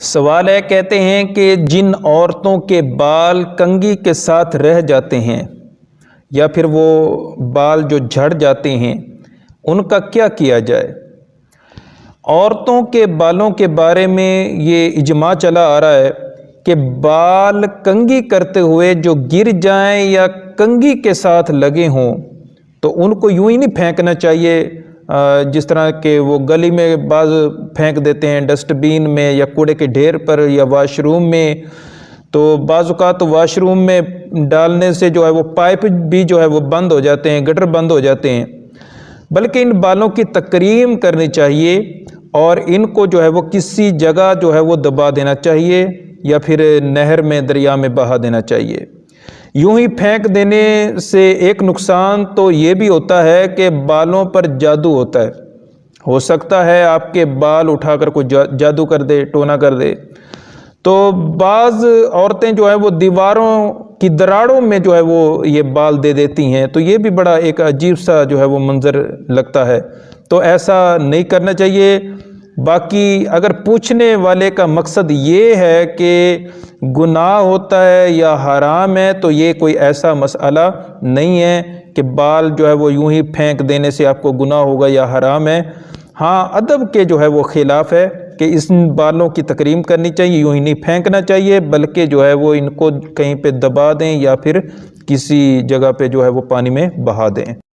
سوال ہے، کہتے ہیں کہ جن عورتوں کے بال کنگھی کے ساتھ رہ جاتے ہیں یا پھر وہ بال جو جھڑ جاتے ہیں ان کا کیا کیا جائے؟ عورتوں کے بالوں کے بارے میں یہ اجماع چلا آ رہا ہے کہ بال کنگھی کرتے ہوئے جو گر جائیں یا کنگھی کے ساتھ لگے ہوں تو ان کو یوں ہی نہیں پھینکنا چاہیے، جس طرح کہ وہ گلی میں بعض پھینک دیتے ہیں ڈسٹ بین میں یا کوڑے کے ڈھیر پر یا واش روم میں۔ تو بعض اوقات واش روم میں ڈالنے سے جو ہے وہ پائپ بھی جو ہے وہ بند ہو جاتے ہیں، گٹر بند ہو جاتے ہیں، بلکہ ان بالوں کی تکریم کرنی چاہیے اور ان کو جو ہے وہ کسی جگہ جو ہے وہ دبا دینا چاہیے یا پھر نہر میں دریا میں بہا دینا چاہیے۔ یوں ہی پھینک دینے سے ایک نقصان تو یہ بھی ہوتا ہے کہ بالوں پر جادو ہوتا ہے، ہو سکتا ہے آپ کے بال اٹھا کر کوئی جادو کر دے، ٹونا کر دے۔ تو بعض عورتیں جو ہے وہ دیواروں کی دراڑوں میں جو ہے وہ یہ بال دے دیتی ہیں، تو یہ بھی بڑا ایک عجیب سا جو ہے وہ منظر لگتا ہے، تو ایسا نہیں کرنا چاہیے۔ باقی اگر پوچھنے والے کا مقصد یہ ہے کہ گناہ ہوتا ہے یا حرام ہے تو یہ کوئی ایسا مسئلہ نہیں ہے کہ بال جو ہے وہ یوں ہی پھینک دینے سے آپ کو گناہ ہوگا یا حرام ہے۔ ہاں، ادب کے جو ہے وہ خلاف ہے کہ اس بالوں کی تکریم کرنی چاہیے، یوں ہی نہیں پھینکنا چاہیے، بلکہ جو ہے وہ ان کو کہیں پہ دبا دیں یا پھر کسی جگہ پہ جو ہے وہ پانی میں بہا دیں۔